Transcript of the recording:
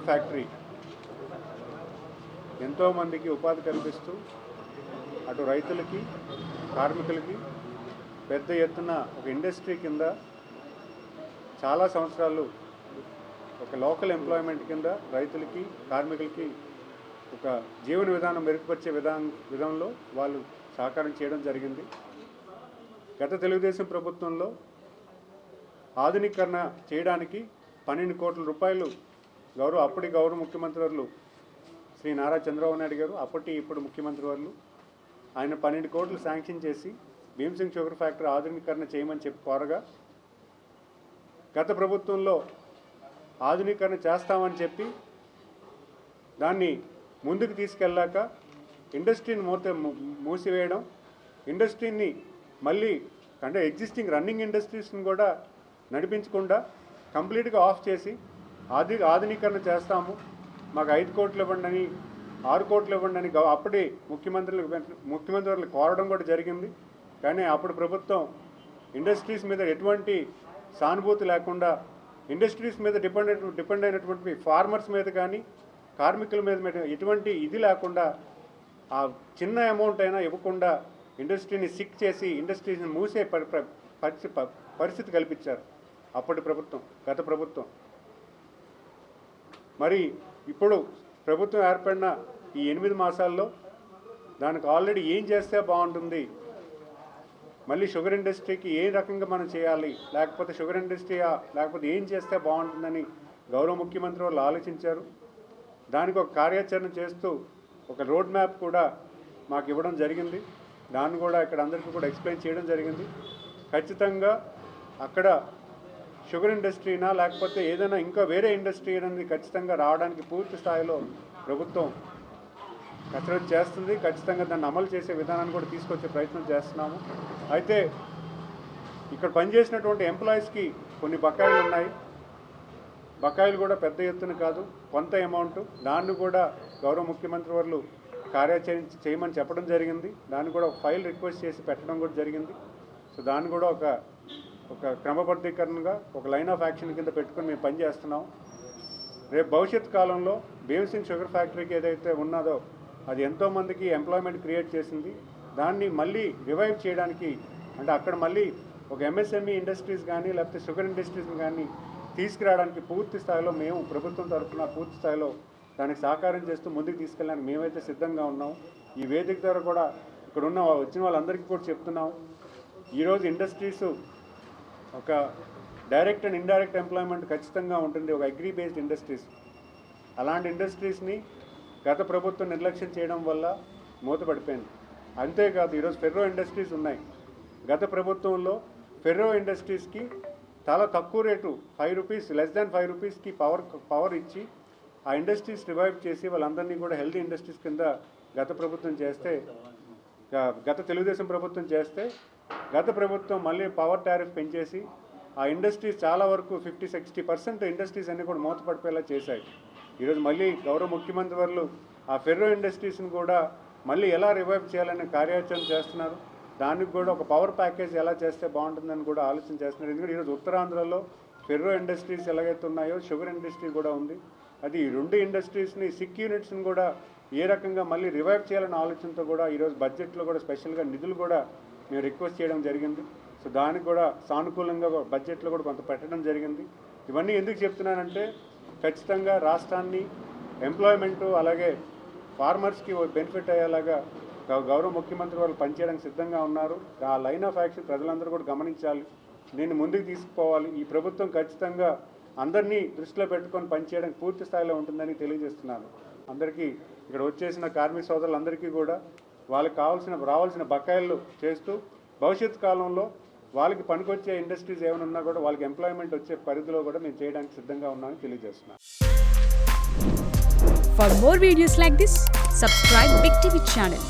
Factory ఎంతోమందికి ఉపాధి కల్పిస్తూ అటు రైతులకి కార్మికులకి పెద్ద ఎత్తున ఒక ఇండస్ట్రీ కింద చాలా సంవత్సరాలు ఒక లోకల్ ఎంప్లాయ్మెంట్ కింద రైతులకి కార్మికులకి ఒక జీవన విధానం మెరుగుపరిచే విధానంలో వాళ్ళు సహకారం చేయడం జరిగింది. గత తెలుగుదేశం ప్రభుత్వంలో ఆధునీకరణ చేయడానికి 12 కోట్ల రూపాయలు అప్పటి గౌరవ ముఖ్యమంత్రి వర్యులు శ్రీ నారా చంద్రబాబు నాయుడు గారు, ఇప్పుడు ముఖ్యమంత్రి వర్యులు ఆయన 12 కోట్లు శాంక్షన్ చేసి భీమసింగ్ షుగర్ ఫ్యాక్టరీ ఆధునీకరణ చేయమని చెప్పి కోరగా గత ప్రభుత్వంలో ఆధునీకరణ చేస్తామని చెప్పి దాన్ని ముందుకు తీసుకెళ్ళాక ఇండస్ట్రీని మూసివేయడం, ఇండస్ట్రీని మళ్ళీ అంటే ఎగ్జిస్టింగ్ రన్నింగ్ ఇండస్ట్రీస్ని కూడా నడిపించకుండా కంప్లీట్గా ఆఫ్ చేసి ఆధునీకరణ చేస్తాము, మాకు 5 కోట్లు ఇవ్వండి అని 6 కోట్లు ఇవ్వండి అని అప్పటి ముఖ్యమంత్రులు కోరడం కూడా జరిగింది. కానీ అప్పుడు ప్రభుత్వం ఇండస్ట్రీస్ మీద ఎటువంటి సానుభూతి లేకుండా ఇండస్ట్రీస్ మీద డిపెండ్ అయినటువంటి ఫార్మర్స్ మీద కానీ కార్మికుల మీద ఎటువంటి ఇది లేకుండా ఆ చిన్న అమౌంట్ అయినా ఇవ్వకుండా ఇండస్ట్రీని సిక్ చేసి ఇండస్ట్రీని మూసే పరిస్థితి కల్పించారు అప్పటి ప్రభుత్వం, గత ప్రభుత్వం. మరి ఇప్పుడు ప్రభుత్వం ఏర్పడిన ఈ 8 మాసాల్లో దానికి ఆల్రెడీ ఏం చేస్తే బాగుంటుంది, మళ్ళీ షుగర్ ఇండస్ట్రీకి ఏ రకంగా మనం చేయాలి, లేకపోతే షుగర్ ఇండస్ట్రీ లేకపోతే ఏం చేస్తే బాగుంటుందని గౌరవ ముఖ్యమంత్రి వాళ్ళు ఆలోచించారు. దానికి ఒక కార్యాచరణ చేస్తూ ఒక రోడ్ మ్యాప్ కూడా మాకు ఇవ్వడం జరిగింది. దాన్ని కూడా ఇక్కడ అందరికీ కూడా ఎక్స్ప్లెయిన్ చేయడం జరిగింది. ఖచ్చితంగా అక్కడ షుగర్ ఇండస్ట్రీనా లేకపోతే ఏదైనా ఇంకా వేరే ఇండస్ట్రీ అనేది ఖచ్చితంగా రావడానికి పూర్తి స్థాయిలో ప్రభుత్వం కసరత్తు చేస్తుంది. ఖచ్చితంగా దాన్ని అమలు చేసే విధానాన్ని కూడా తీసుకొచ్చే ప్రయత్నం చేస్తున్నాము. అయితే ఇక్కడ పనిచేసినటువంటి ఎంప్లాయీస్కి కొన్ని బకాయిలు ఉన్నాయి. బకాయిలు కూడా పెద్ద ఎత్తున కాదు, కొంత అమౌంట్. దాన్ని కూడా గౌరవ ముఖ్యమంత్రి వాళ్ళు కార్యాచరణ చేయమని చెప్పడం జరిగింది. దాన్ని కూడా ఒక ఫైల్ రిక్వెస్ట్ చేసి పెట్టడం కూడా జరిగింది. సో దాన్ని కూడా ఒక క్రమబద్ధీకరణగా ఒక లైన్ ఆఫ్ యాక్షన్ కింద పెట్టుకుని మేము పనిచేస్తున్నాం. రేపు భవిష్యత్ కాలంలో భీమసింగ్ షుగర్ ఫ్యాక్టరీకి ఏదైతే ఉన్నదో అది ఎంతోమందికి ఎంప్లాయ్మెంట్ క్రియేట్ చేసింది. దాన్ని మళ్ళీ రివైవ్ చేయడానికి అంటే అక్కడ మళ్ళీ ఒక ఎంఎస్ఎంఈ ఇండస్ట్రీస్ కానీ లేకపోతే షుగర్ ఇండస్ట్రీస్ని కానీ తీసుకురావడానికి పూర్తి స్థాయిలో మేము ప్రభుత్వం తరఫున పూర్తి స్థాయిలో దానికి సహకారం చేస్తూ ముందుకు తీసుకెళ్ళడానికి మేమైతే సిద్ధంగా ఉన్నాం. ఈ వేదిక ద్వారా కూడా ఇక్కడ వచ్చిన వాళ్ళందరికీ కూడా చెప్తున్నాం, ఈరోజు ఇండస్ట్రీస్ ఒక డైరెక్ట్ అండ్ ఇండైరెక్ట్ ఎంప్లాయ్మెంట్ ఖచ్చితంగా ఉంటుంది, ఒక అగ్రీ బేస్డ్ ఇండస్ట్రీస్. అలాంటి ఇండస్ట్రీస్ని గత ప్రభుత్వం నిర్లక్ష్యం చేయడం వల్ల మూతపడిపోయింది. అంతేకాదు ఈరోజు ఫెర్రో ఇండస్ట్రీస్ ఉన్నాయి. గత ప్రభుత్వంలో ఫెర్రో ఇండస్ట్రీస్కి చాలా తక్కువ రేటు 5 రూపీస్, లెస్ దాన్ 5 రూపీస్కి పవర్ ఇచ్చి ఆ ఇండస్ట్రీస్ రివైవ్ చేసి వాళ్ళందరినీ కూడా హెల్తీ ఇండస్ట్రీస్ కింద గత తెలుగుదేశం ప్రభుత్వం చేస్తే గత ప్రభుత్వం మళ్ళీ పవర్ టారిఫ్ పెంచేసి ఆ ఇండస్ట్రీస్ చాలా వరకు 50-60% ఇండస్ట్రీస్ అన్నీ కూడా మూతపడిపోయేలా చేశాయి. ఈరోజు మళ్ళీ గౌరవ ముఖ్యమంత్రి వాళ్ళు ఆ ఫెర్రో ఇండస్ట్రీస్ని కూడా మళ్ళీ ఎలా రివైవ్ చేయాలనే కార్యాచరణ చేస్తున్నారు. దానికి కూడా ఒక పవర్ ప్యాకేజ్ ఎలా చేస్తే బాగుంటుందని కూడా ఆలోచన చేస్తున్నారు. ఎందుకంటే ఈరోజు ఉత్తరాంధ్రలో ఫెర్రో ఇండస్ట్రీస్ ఎలాగైతే ఉన్నాయో షుగర్ ఇండస్ట్రీ కూడా ఉంది. అది ఈ 2 ఇండస్ట్రీస్ని సిక్ యూనిట్స్ని కూడా ఏ రకంగా మళ్ళీ రివైవ్ చేయాలనే ఆలోచనతో కూడా ఈరోజు బడ్జెట్లో కూడా స్పెషల్గా నిధులు కూడా మేము రిక్వెస్ట్ చేయడం జరిగింది. సో దానికి కూడా సానుకూలంగా బడ్జెట్లో కూడా కొంత పెట్టడం జరిగింది. ఇవన్నీ ఎందుకు చెప్తున్నానంటే ఖచ్చితంగా రాష్ట్రాన్ని ఎంప్లాయ్మెంటు అలాగే ఫార్మర్స్కి బెనిఫిట్ అయ్యేలాగా గౌరవ ముఖ్యమంత్రి వాళ్ళు పనిచేయడానికి సిద్ధంగా ఉన్నారు. ఆ లైన్ ఆఫ్ యాక్షన్ ప్రజలందరూ కూడా గమనించాలి, దీన్ని ముందుకు తీసుకుపోవాలి. ఈ ప్రభుత్వం ఖచ్చితంగా అందరినీ దృష్టిలో పెట్టుకొని పనిచేయడానికి పూర్తి స్థాయిలో ఉంటుందని తెలియజేస్తున్నాను. అందరికీ ఇక్కడ వచ్చేసిన కార్మిక సోదరులందరికీ కూడా వాళ్ళకి రావాల్సిన బకాయిలు చేస్తూ భవిష్యత్ కాలంలో వాళ్ళకి పనికొచ్చే ఇండస్ట్రీస్ ఏమైనా ఉన్నా కూడా వాళ్ళకి ఎంప్లాయ్మెంట్ వచ్చే పరిధిలో కూడా మేము చేయడానికి సిద్ధంగా ఉన్నామని తెలియజేస్తున్నాను. For more videos like this, subscribe Big TV channel.